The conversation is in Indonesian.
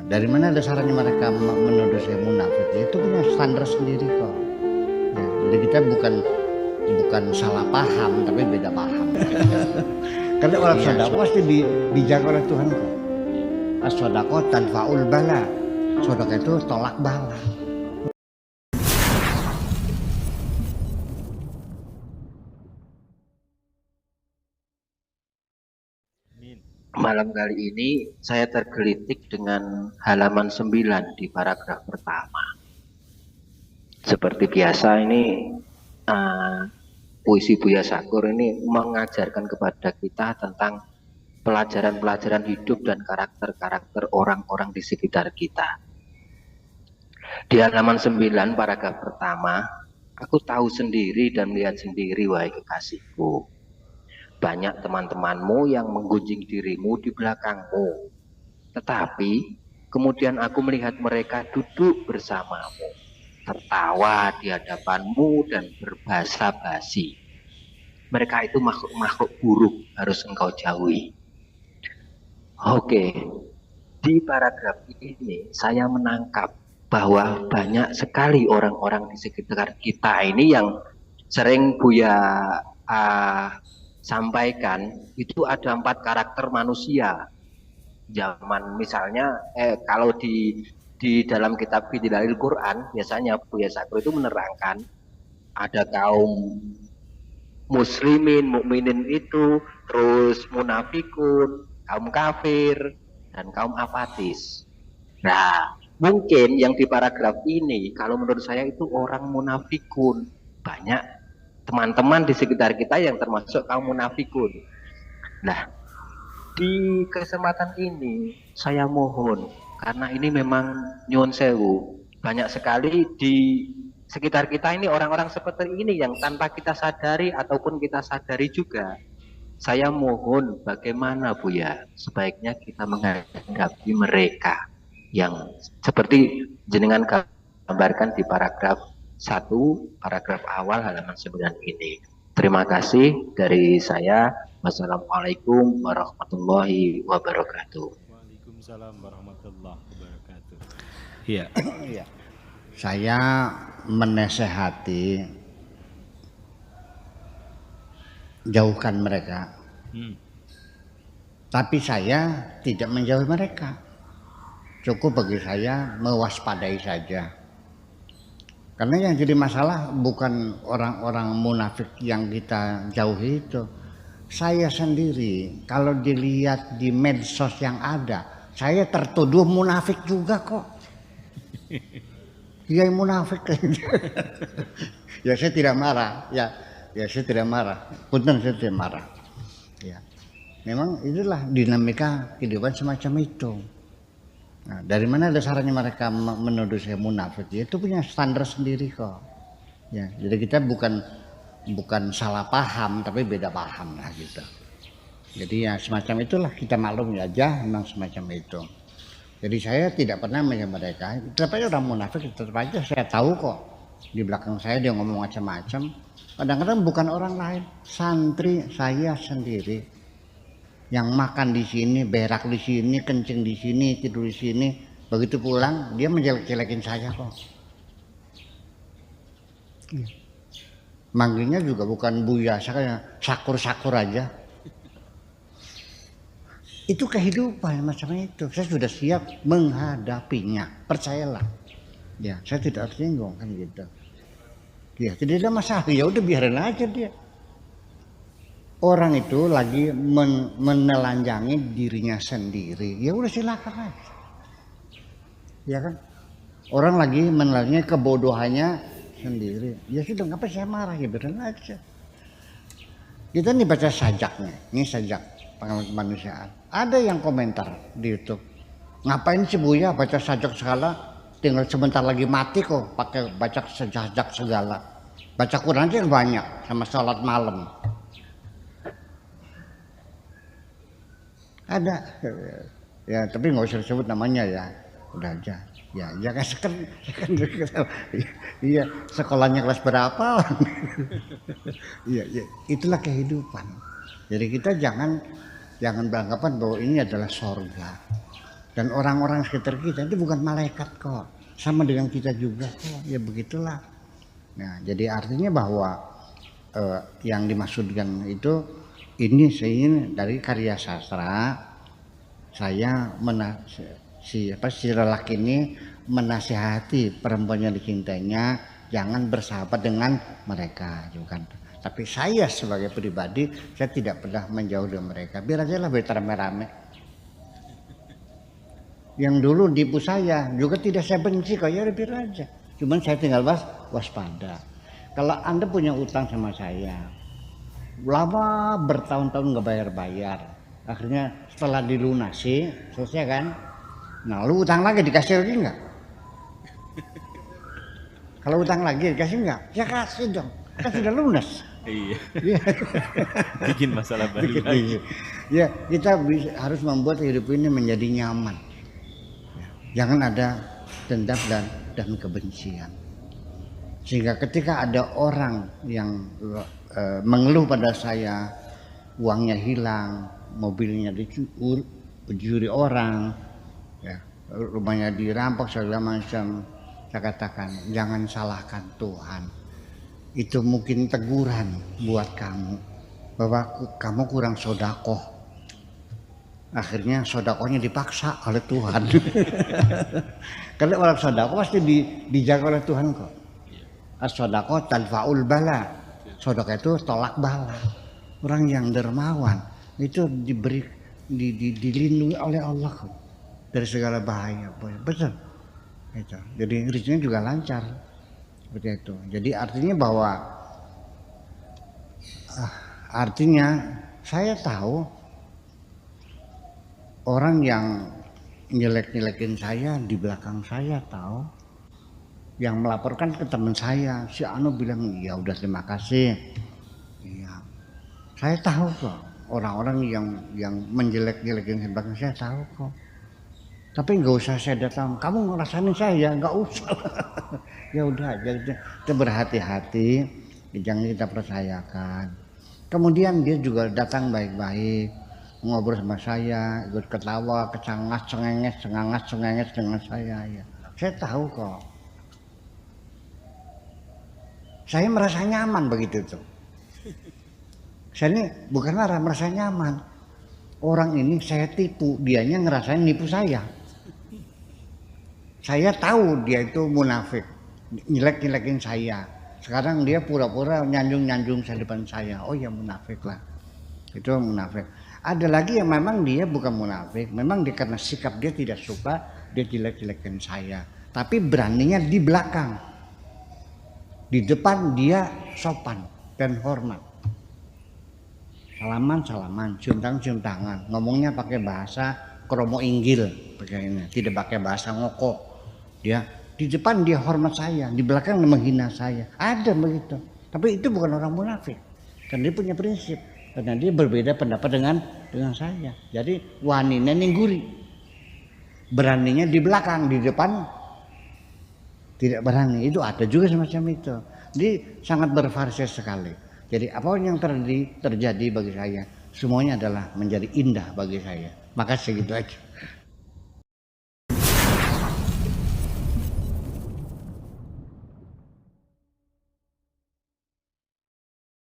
Dari mana dasarnya mereka menuduh saya munafik? Itu punya standar sendiri kok. Ya, jadi kita bukan salah paham, tapi beda paham. Karena orang sedekah pasti dijaga oleh Tuhan kok. As-shadaqah tanfa'ul bala. Sedekah itu tolak bala. Malam kali ini saya tergelitik dengan halaman 9 di paragraf pertama. Seperti biasa ini puisi Buya Syakur ini mengajarkan kepada kita tentang pelajaran-pelajaran hidup dan karakter-karakter orang-orang di sekitar kita. Di halaman 9 paragraf pertama, aku tahu sendiri dan melihat sendiri, wahai kekasihku, banyak teman-temanmu yang menggunjing dirimu di belakangmu. Tetapi kemudian aku melihat mereka duduk bersamamu, tertawa di hadapanmu dan berbahasa basi. Mereka itu makhluk-makhluk buruk, harus engkau jauhi. Oke, di paragraf ini saya menangkap bahwa banyak sekali orang-orang di sekitar kita ini yang sering Buya sampaikan itu ada 4 karakter manusia. Zaman misalnya kalau di dalam kitab Bidalail Quran biasanya Buya Syakur itu menerangkan ada kaum muslimin, mukminin itu, terus munafikun, kaum kafir, dan kaum apatis. Nah, mungkin yang di paragraf ini kalau menurut saya itu orang munafikun. Banyak teman-teman di sekitar kita yang termasuk kaum munafikun. Nah, di kesempatan ini saya mohon, karena ini memang nyuwun sewu, banyak sekali di sekitar kita ini orang-orang seperti ini yang tanpa kita sadari ataupun kita sadari juga. Saya mohon bagaimana Buya sebaiknya kita menghadapi mereka yang seperti jenengan gambarkan di paragraf 1, paragraf awal halaman 9 ini. Terima kasih dari saya. Wassalamualaikum warahmatullahi wabarakatuh. Waalaikumsalam warahmatullahi wabarakatuh. Iya. Saya menasehati jauhkan mereka. Tapi saya tidak menjauhi mereka. Cukup bagi saya mewaspadai saja. Karena yang jadi masalah bukan orang-orang munafik yang kita jauhi itu. Saya sendiri kalau dilihat di medsos yang ada, saya tertuduh munafik juga kok. Dia munafik. Ya saya tidak marah. Ya saya tidak marah. Punten saya tidak marah. Ya. Memang itulah dinamika kehidupan semacam itu. Nah, dari mana dasarnya mereka menuduh saya munafik? Ya, itu punya standar sendiri kok. Ya, jadi kita bukan salah paham, tapi beda paham lah gitu. Jadi ya semacam itulah, kita maklum aja memang semacam itu. Jadi saya tidak pernah menyebut mereka. Tetap aja orang munafik, tetap aja saya tahu kok. Di belakang saya dia ngomong macam-macam. Kadang-kadang bukan orang lain, santri saya sendiri. Yang makan di sini, berak di sini, kencing di sini, tidur di sini. Begitu pulang dia menjelek-jelekin saya kok. Manggilnya juga bukan Buya, Syakur aja. Itu kehidupan macam itu. Saya sudah siap menghadapinya, percayalah. Ya, saya tidak tersinggung kan gitu. Ya, tidak ada masalah. Ya udah biarin aja dia. Orang itu lagi menelanjangi dirinya sendiri. Ya udah silakan aja. Ya kan? Orang lagi menelanjangi kebodohannya sendiri. Ya sudah, ngapa saya marah, ya biarin aja. Kita nih baca sajaknya. Ini sajak pengalaman kemanusiaan. Ada yang komentar di YouTube. Ngapain sih Buya baca sajak segala? Tinggal sebentar lagi mati kok pakai baca sajak segala. Baca Quran aja banyak sama sholat malam. Ada. Ya tapi nggak usah disebut namanya ya. Udah aja. Ya kan iya, sekolahnya kelas berapa? Iya, itulah kehidupan. Jadi kita jangan beranggapan bahwa ini adalah sorga. Dan orang-orang sekitar kita itu bukan malaikat kok, sama dengan kita juga kok. Ya begitulah. Nah, jadi artinya bahwa yang dimaksudkan itu ini dari karya sastra. Saya si lelaki ini menasihati perempuan yang dicintainya jangan bersahabat dengan mereka, bukan. Tapi saya sebagai pribadi saya tidak pernah menjauh dari mereka. Biar aja lah rame-rame. Yang dulu tipu saya juga tidak saya benci kok, ya biar aja. Cuman saya tinggal waspada. Kalau Anda punya utang sama saya, lama bertahun-tahun nggak bayar-bayar, akhirnya setelah dilunasi selesai kan, nah lu utang lagi dikasih lagi nggak? Kalau utang lagi dikasih nggak? Ya kasih dong, kan sudah lunas. Iya. Bikin masalah baru lagi. Ya kita harus membuat hidup ini menjadi nyaman. Jangan ada dendam dan kebencian. Sehingga ketika ada orang yang mengeluh pada saya, uangnya hilang, mobilnya dicuri orang, ya, rumahnya dirampok segala macam, saya katakan jangan salahkan Tuhan. Itu mungkin teguran buat kamu bahwa kamu kurang sodakoh. Akhirnya sodakohnya dipaksa oleh Tuhan. Karena orang sodakoh pasti dijaga oleh Tuhan kok. As-sodakoh tanfa'ul bala. Sodakoh itu tolak bala. Orang yang dermawan itu dilindungi oleh Allah kok dari segala bahaya. Betul. Itu. Jadi rezekinya juga lancar. Seperti itu. Jadi artinya bahwa saya tahu orang yang nyelek-nyelekin saya di belakang saya tahu, yang melaporkan ke teman saya, si Anu bilang ya udah terima kasih. Iya, saya tahu kok orang-orang yang menjelek-jelekin di belakang saya tahu kok. Tapi nggak usah saya datang, kamu ngerasain saya nggak usah. Ya udah aja kita berhati-hati, jangan kita percayakan. Kemudian dia juga datang baik-baik, ngobrol sama saya, ikut ketawa, cengangas dengan saya. Ya. Saya tahu kok. Saya merasa nyaman begitu tuh. Saya ini bukan marah, merasa nyaman. Orang ini saya tipu, dianya ngerasain nipu saya. Saya tahu dia itu munafik, nyelek-nyelekin saya. Sekarang dia pura-pura nyanjung-nyanjung di depan saya. Oh ya munafik lah. Itu munafik. Ada lagi yang memang dia bukan munafik, memang dia karena sikap dia tidak suka, dia jelek-jelekin saya. Tapi beraninya di belakang. Di depan dia sopan dan hormat. Salaman, cium tangan. Ngomongnya pakai bahasa kromo inggil, begini. Tidak pakai bahasa ngoko. Dia di depan dia hormat saya, di belakang menghina saya. Ada begitu. Tapi itu bukan orang munafik. Karena dia punya prinsip. Karena dia berbeda pendapat dengan saya. Jadi waninya ningguri. Beraninya di belakang, di depan tidak berani. Itu ada juga semacam itu. Jadi sangat bervariasi sekali. Jadi apa yang terjadi bagi saya, semuanya adalah menjadi indah bagi saya. Maka segitu aja.